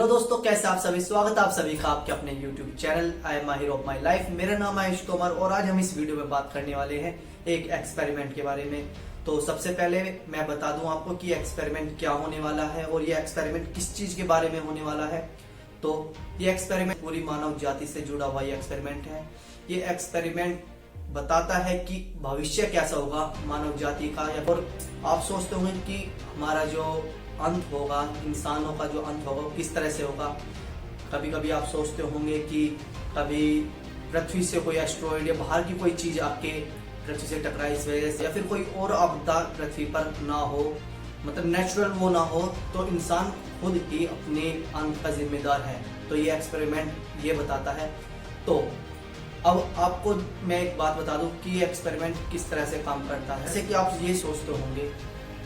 Hello दोस्तों, कैसे आप सभी। स्वागत है आप सभी का आपके अपने YouTube चैनल आई एम माहिर ऑफ माई लाइफ। मेरा नाम है आयुष तोमर और आज हम इस वीडियो में बात करने वाले हैं एक एक्सपेरिमेंट के बारे में। तो सबसे पहले मैं बता दूं आपको कि एक्सपेरिमेंट क्या होने वाला है और ये एक्सपेरिमेंट किस चीज के बारे में होने वाला है। तो ये एक्सपेरिमेंट पूरी मानव जाति से जुड़ा हुआ ये एक्सपेरिमेंट है। ये एक्सपेरिमेंट बताता है कि भविष्य कैसा होगा मानव जाति का। और आप सोचते होंगे कि हमारा जो अंत होगा, इंसानों का जो अंत होगा, किस तरह से होगा। कभी कभी आप सोचते होंगे कि कभी पृथ्वी से कोई एस्ट्रॉइड या बाहर की कोई चीज आके पृथ्वी से टकराए इस वजह से, या फिर कोई और आपदा पृथ्वी पर ना हो, मतलब नेचुरल वो ना हो, तो इंसान खुद ही अपने अंत का जिम्मेदार है। तो ये एक्सपेरिमेंट ये बताता है। तो अब आपको मैं एक बात बता दूं कि ये एक्सपेरिमेंट किस तरह से काम करता है। जैसे कि आप ये सोचते होंगे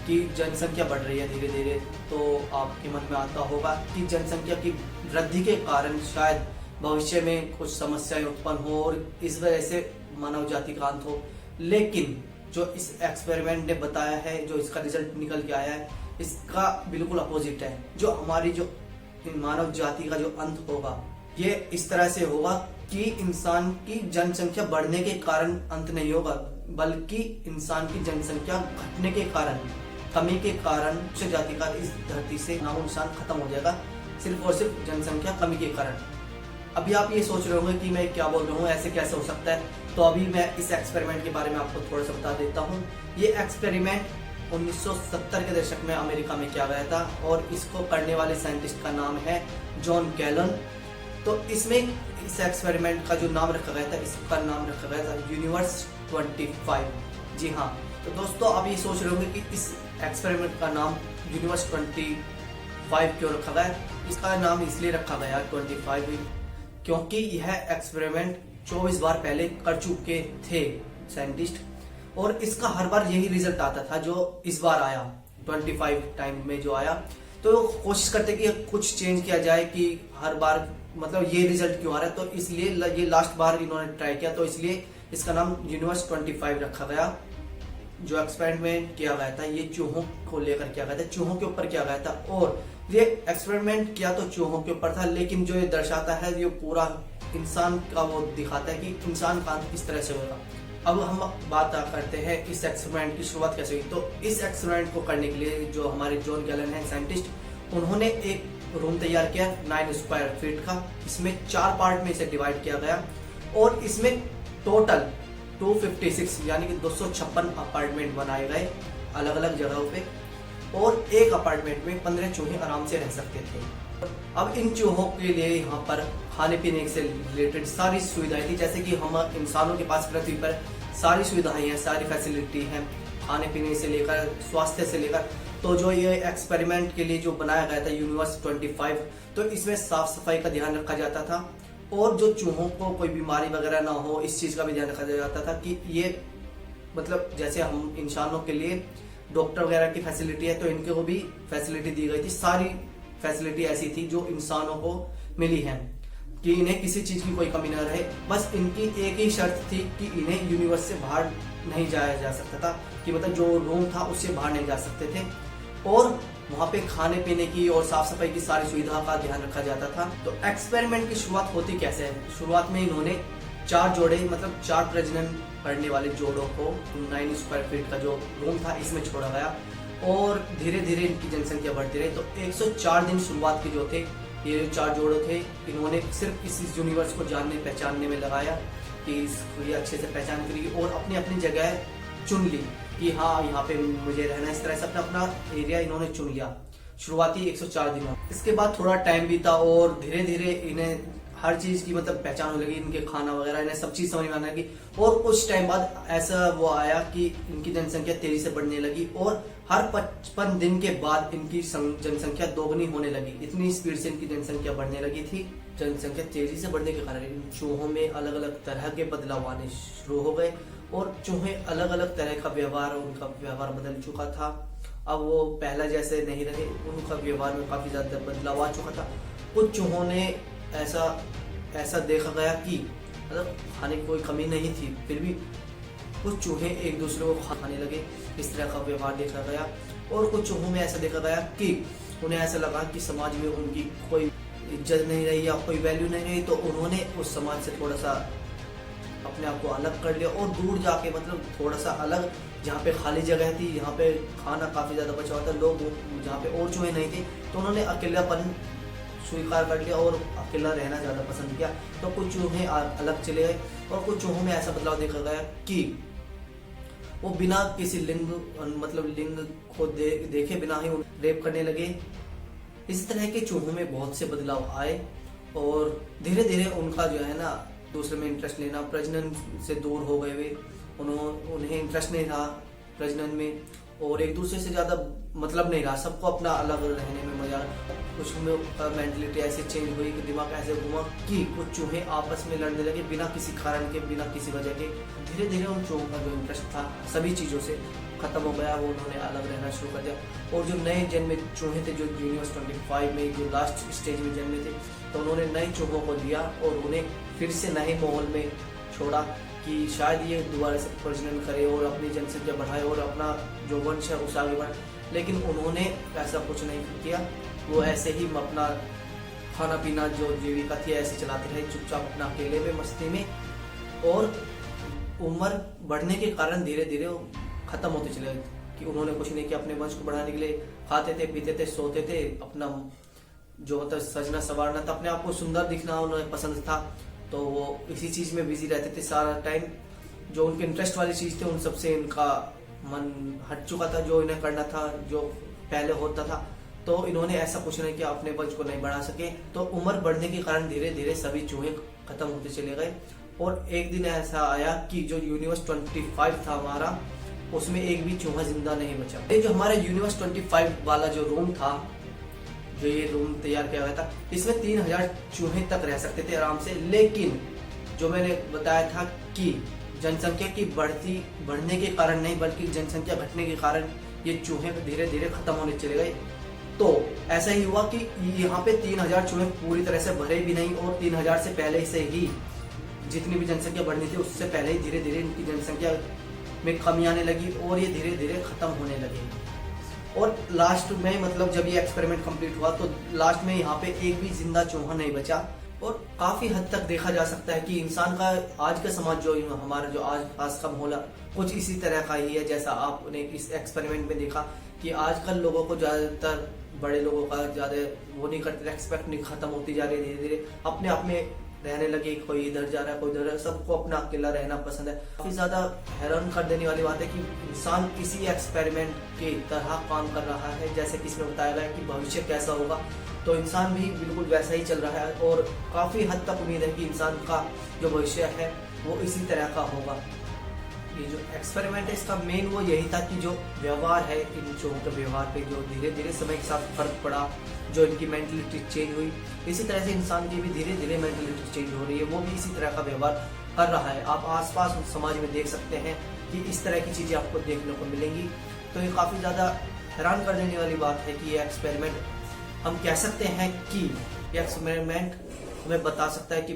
कि जनसंख्या बढ़ रही है धीरे धीरे, तो आपके मन में आता होगा कि जनसंख्या की वृद्धि के कारण शायद भविष्य में कुछ समस्याएं उत्पन्न हो और इस वजह से मानव जाति का अंत हो। लेकिन जो इस एक्सपेरिमेंट ने बताया है, जो इसका रिजल्ट निकल के आया है, इसका बिल्कुल अपोजिट है। जो हमारी जो मानव जाति का जो अंत होगा, ये इस तरह से होगा कि इंसान की जनसंख्या बढ़ने के कारण अंत नहीं होगा, बल्कि इंसान की जनसंख्या घटने के कारण, कमी के कारण मनुष्य जाति का इस धरती से नामो निशान खत्म हो जाएगा, सिर्फ और सिर्फ जनसंख्या कमी के कारण। अभी आप ये सोच रहे होंगे कि मैं क्या बोल रहा हूँ, ऐसे कैसे हो सकता है। तो अभी मैं इस एक्सपेरिमेंट के बारे में आपको थोड़ा सा बता देता हूँ। ये एक्सपेरिमेंट 1970 के दशक में अमेरिका में किया गया था और इसको करने वाले साइंटिस्ट का नाम है जॉन गैलन। तो इसमें इस एक्सपेरिमेंट का जो नाम रखा गया था, इसका नाम रखा गया था यूनिवर्स 25। जी हाँ, तो दोस्तों आप ये सोच रहे होंगे कि इस एक्सपेरिमेंट का नाम यूनिवर्स 25 क्यों रखा गया। इसका नाम इसलिए रखा गया 25 क्योंकि यह एक्सपेरिमेंट 24 बार पहले कर चुके थे साइंटिस्ट, और इसका हर बार यही रिजल्ट आता था जो इस बार आया 25 टाइम में जो आया। तो कोशिश करते कि कुछ चेंज किया जाए कि हर बार मतलब ये रिजल्ट क्यों आ रहा है। तो इसलिए ये लास्ट बार इन्होंने ट्राई किया, तो इसलिए इसका नाम यूनिवर्स 25 रखा गया। जो एक्सपेरिमेंट किया गया था ये चूहों को लेकर किया गया था, चूहों के ऊपर किया गया था। और ये एक्सपेरिमेंट किया तो चूहों के ऊपर था, लेकिन जो ये दर्शाता है ये पूरा इंसान का वो दिखाता है कि इंसान का अंत किस तरह से होगा। अब हम बात करते हैं इस एक्सपेरिमेंट की शुरुआत कैसे हुई। तो इस एक्सपेरिमेंट को करने के लिए जो हमारे जॉन गैलन है साइंटिस्ट, उन्होंने एक रूम तैयार किया 9 स्क्वायर फीट का। इसमें 4 पार्ट में इसे डिवाइड किया गया और इसमें टोटल 256 यानी कि 256 अपार्टमेंट बनाए गए अलग अलग जगहों पे, और एक अपार्टमेंट में 15 चूहे आराम से रह सकते थे। अब इन चूहों के लिए यहाँ पर खाने पीने से रिलेटेड सारी सुविधाएं थी, जैसे कि हम इंसानों के पास पृथ्वी पर सारी सुविधाएं हैं, सारी फैसिलिटी हैं, खाने पीने से लेकर स्वास्थ्य से लेकर। तो जो ये एक्सपेरिमेंट के लिए जो बनाया गया था यूनिवर्स 25, तो इसमें साफ सफाई का ध्यान रखा जाता था और जो चूहों को कोई बीमारी वगैरह ना हो, इस चीज का भी ध्यान रखा जाता था कि ये मतलब जैसे हम इंसानों के लिए डॉक्टर वगैरह की फैसिलिटी है, तो इनको को भी फैसिलिटी दी गई थी। सारी फैसिलिटी ऐसी थी जो इंसानों को मिली है कि इन्हें किसी चीज की कोई कमी न रहे। बस इनकी एक ही शर्त थी कि इन्हें यूनिवर्स से बाहर नहीं जाया जा सकता था, कि मतलब जो रूम था उससे बाहर नहीं जा सकते थे, और वहां पे खाने पीने की और साफ सफाई की सारी सुविधा का ध्यान रखा जाता था। तो एक्सपेरिमेंट की शुरुआत होती कैसे है। शुरुआत में इन्होंने 4 जोड़े, मतलब 4 प्रजनन करने वाले जोड़ों को 9 स्क्वायर फीट का जो रूम था इसमें छोड़ा गया, और धीरे धीरे इनकी जनसंख्या बढ़ती रही। तो 104 दिन शुरुआत के जो थे, ये 4 जोड़े थे, इन्होंने सिर्फ इस यूनिवर्स को जानने पहचानने में लगाया कि इसको ये अच्छे से पहचान करी और अपनी अपनी जगह चुन ली कि हाँ यहाँ पे मुझे रहना। इस तरह से अपना अपना एरिया इन्होंने चुन लिया शुरुआती 104 दिनों। इसके बाद थोड़ा टाइम बीता और धीरे धीरे इन्हें हर चीज की मतलब पहचान होने लगी, इनके खाना वगैरह, इन्हें सब चीज समझ में आने लगी। और कुछ टाइम बाद ऐसा वो आया कि इनकी जनसंख्या तेजी से बढ़ने लगी और हर 55 दिन के बाद इनकी जनसंख्या दोगुनी होने लगी। इतनी स्पीड से इनकी जनसंख्या बढ़ने लगी थी। जनसंख्या तेजी से बढ़ने के कारण इन चूहों में अलग अलग तरह के बदलाव आने शुरू हो गए और चूहे अलग अलग तरह का व्यवहार, उनका व्यवहार बदल चुका था। अब वो पहला जैसे नहीं रहे, उनका व्यवहार में काफी ज्यादा बदलाव आ चुका था। कुछ चूहों ने ऐसा देखा गया कि मतलब खाने की कोई कमी नहीं थी, फिर भी कुछ चूहे एक दूसरे को खाने लगे, इस तरह का व्यवहार देखा गया। और कुछ चूहों में ऐसा देखा गया कि उन्हें ऐसा लगा कि समाज में उनकी कोई इज्जत नहीं रही या कोई वैल्यू नहीं रही, तो उन्होंने उस समाज से थोड़ा सा अपने आप को अलग कर लिया और दूर जाके मतलब थोड़ा सा अलग, जहाँ पे खाली जगह थी, यहाँ पे खाना काफ़ी ज़्यादा बचा हुआ था, लोग जहाँ पे और चूहे नहीं थे, तो उन्होंने अकेलापन स्वीकार कर लिया और अकेला रहना ज़्यादा पसंद किया। तो कुछ चूहे अलग चले गए और कुछ चूहों में ऐसा बदलाव देखा गया कि वो बिना किसी लिंग को देखे बिना ही रेप करने लगे। इस तरह के चूहों में बहुत से बदलाव आए और धीरे धीरे उनका जो है ना दूसरे में इंटरेस्ट लेना, प्रजनन से दूर हो गए वे, उन्हें इंटरेस्ट नहीं रहा प्रजनन में और एक दूसरे से ज़्यादा मतलब नहीं रहा, सबको अपना अलग रहने में मजा। कुछ में मेंटलिटी ऐसे चेंज हुई कि दिमाग ऐसे घुमा कि कुछ चूहे आपस में लड़ने लगे बिना किसी कारण के, बिना किसी वजह के। धीरे धीरे उन चूहों का जो इंटरेस्ट था सभी चीज़ों से खत्म हो गया, वो उन्होंने अलग रहना शुरू कर दिया। और जो नए जन्मे चूहे थे जो यूनिवर्स 25 में जो लास्ट स्टेज में जन्मे थे, तो उन्होंने नए चूहों को लिया और उन्हें फिर से नए माहौल में छोड़ा कि शायद ये दोबारा से प्रजनन करे और अपनी जनसंख्या बढ़ाए और अपना जो वंश है उस आगे बढ़े। लेकिन उन्होंने ऐसा कुछ नहीं किया, वो ऐसे ही अपना खाना पीना जो जीविका थी ऐसे चलाते रहे चुपचाप अपना अकेले में मस्ती में, और उम्र बढ़ने के कारण धीरे धीरे खत्म होते चले गए कि उन्होंने कुछ नहीं किया अपने वंश को बढ़ाने के लिए। खाते थे, पीते थे, सोते थे, अपना जो होता सजना संवारना था, अपने आप को सुंदर दिखना उन्हें पसंद था, तो वो इसी चीज में बिजी रहते थे सारा टाइम। जो उनके इंटरेस्ट वाली चीज थे उन सबसे इनका मन हट चुका था, जो इन्हें करना था जो पहले होता था। तो इन्होंने ऐसा कुछ नहीं किया, अपने वंश को नहीं बढ़ा सके, तो उम्र बढ़ने के कारण धीरे धीरे सभी चूहे खत्म होते चले गए। और एक दिन ऐसा आया कि जो यूनिवर्स 25 था हमारा, उसमें एक भी चूहा जिंदा नहीं बचा। ये जो हमारा यूनिवर्स 25 वाला जो रूम था, जो ये रूम तैयार किया गया था, इसमें 3000 चूहे तक रह सकते थे आराम से। लेकिन जो मैंने बताया था कि जनसंख्या की बढ़ने के कारण नहीं बल्कि जनसंख्या घटने के कारण ये चूहे धीरे धीरे खत्म होने चले गए। तो ऐसा ही हुआ कि यहाँ पे 3000 चूहे पूरी तरह से भरे भी नहीं और 3000 से पहले से ही जितनी भी जनसंख्या बढ़नी थी उससे पहले ही धीरे धीरे इनकी जनसंख्या में कमी आने लगी और ये धीरे धीरे खत्म होने लगे। और लास्ट में मतलब जब ये एक्सपेरिमेंट कंप्लीट हुआ तो लास्ट में यहाँ पे एक भी जिंदा चूहा नहीं बचा। और काफी हद तक देखा जा सकता है कि इंसान का आज का समाज जो हमारा जो आज पास का माहौल कुछ इसी तरह का ही है जैसा आपने इस एक्सपेरिमेंट में देखा कि आजकल लोगों को ज्यादातर बड़े लोगों का ज्यादा वो नहीं करते, रेस्पेक्ट नहीं, खत्म होती जा रही है धीरे धीरे, अपने आप में रहने लगे, कोई इधर जा रहा है कोई इधर, सबको अपना अकेला रहना पसंद है। काफी ज्यादा हैरान कर देने वाली बात है कि इंसान किसी एक्सपेरिमेंट की तरह काम कर रहा है, जैसे कि इसमें बताया गया कि भविष्य कैसा होगा, तो इंसान भी बिल्कुल वैसा ही चल रहा है। और काफी हद तक उम्मीद है कि इंसान का जो भविष्य है वो इसी तरह का होगा। ये जो एक्सपेरिमेंट है इसका मेन वो यही था कि जो व्यवहार है इन चूहों के व्यवहार पे जो धीरे धीरे समय के साथ फर्क पड़ा, जो इनकी मेंटलिटी चेंज हुई, इसी तरह से इंसान की भी धीरे धीरे मेंटलिटी चेंज हो रही है, वो भी इसी तरह का व्यवहार कर रहा है। आप आसपास समाज में देख सकते हैं कि इस तरह की चीजें आपको देखने को मिलेंगी। तो ये काफी ज्यादा हैरान कर देने वाली बात है कि ये एक्सपेरिमेंट, हम कह सकते हैं कि ये एक्सपेरिमेंट हमें बता सकता है कि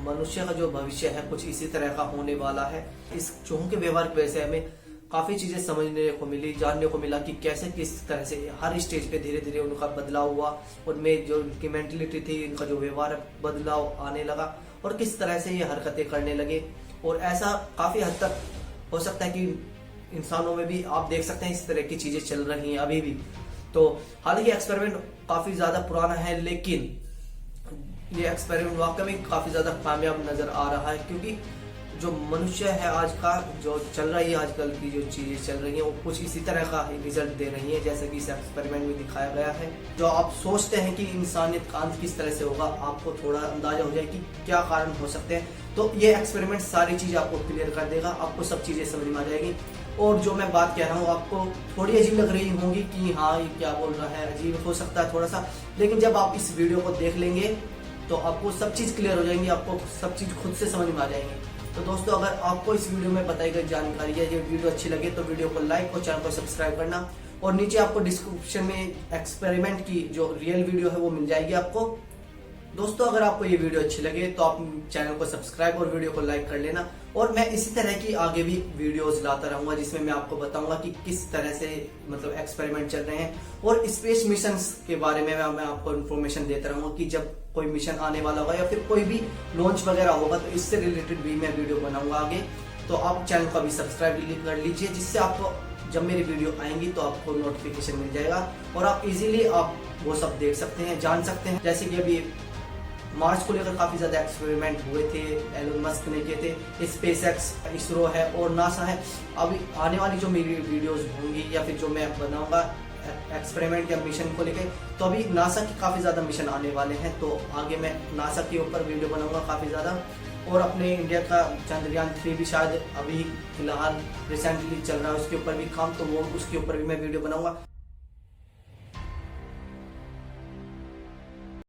मनुष्य का जो भविष्य है कुछ इसी तरह का होने वाला है। इस चूहों के व्यवहार की वजह से हमें काफी चीजें समझने को मिली, जानने को मिला कि कैसे किस तरह से हर स्टेज पे धीरे धीरे उनका बदलाव हुआ, उनमें जो उनकी मेंटलिटी थी, इनका जो व्यवहार बदलाव आने लगा और किस तरह से ये हरकतें करने लगे। और ऐसा काफी हद तक हो सकता है कि इंसानों में भी आप देख सकते हैं इस तरह की चीजें चल रही हैं अभी भी। तो हालांकि एक्सपेरिमेंट काफी ज्यादा पुराना है, लेकिन ये एक्सपेरिमेंट वाकई में काफी ज्यादा कामयाब नजर आ रहा है, क्योंकि जो मनुष्य है आज का जो चल रही है, आजकल की जो चीजें चल रही हैं वो कुछ इसी तरह का रिजल्ट दे रही है जैसे कि इस एक्सपेरिमेंट में दिखाया गया है। जो आप सोचते हैं कि इंसानियत का अंत किस तरह से होगा, आपको थोड़ा अंदाजा हो जाए कि क्या कारण हो सकते हैं। तो ये एक्सपेरिमेंट सारी चीजें आपको क्लियर कर देगा, आपको सब चीजें समझ में आ जाएगी। और जो मैं बात कह रहा हूँ आपको थोड़ी अजीब लग रही होंगी कि हाँ ये क्या बोल रहा है, अजीब हो सकता है थोड़ा सा, लेकिन जब आप इस वीडियो को देख लेंगे तो आपको सब चीज क्लियर हो जाएंगी, आपको सब चीज खुद से समझ में आ जाएंगी। तो दोस्तों अगर आपको इस वीडियो में बताई गई जानकारी या ये वीडियो अच्छी लगे तो वीडियो को लाइक और चैनल को सब्सक्राइब करना, और नीचे आपको डिस्क्रिप्शन में एक्सपेरिमेंट की जो रियल वीडियो है वो मिल जाएगी आपको। दोस्तों अगर आपको ये वीडियो अच्छी लगे तो आप चैनल को सब्सक्राइब और वीडियो को लाइक कर लेना, और मैं इसी तरह की आगे भी वीडियोस लाता रहूंगा जिसमें मैं आपको बताऊंगा कि किस तरह से एक्सपेरिमेंट चल रहे हैं, और स्पेस मिशन के बारे में मैं आपको इन्फॉर्मेशन देता रहूंगा कि जब कोई मिशन आने वाला होगा या फिर कोई भी लॉन्च वगैरह होगा तो इससे रिलेटेड भी मैं वीडियो बनाऊंगा आगे। तो आप चैनल को अभी सब्सक्राइब कर लीजिए, जिससे आप जब मेरी वीडियो आएंगी तो आपको नोटिफिकेशन मिल जाएगा और आप इजीली आप वो सब देख सकते हैं, जान सकते हैं। जैसे कि अभी मार्स को लेकर काफी ज्यादा एक्सपेरिमेंट हुए थे, एलन मस्क ने किए थे, स्पेसएक्स, इसरो है और नासा है। अभी आने वाली जो मेरी वीडियोस होंगी या फिर जो मैं बनाऊंगा एक्सपेरिमेंट या मिशन को लेकर, तो अभी नासा की काफी ज्यादा मिशन आने वाले हैं, तो आगे मैं नासा के ऊपर वीडियो बनाऊंगा काफी ज्यादा। और अपने इंडिया का चंद्रयान 3 भी शायद अभी फिलहाल रिसेंटली चल रहा है, उसके ऊपर भी काम, तो वो उसके ऊपर भी मैं वीडियो बनाऊंगा।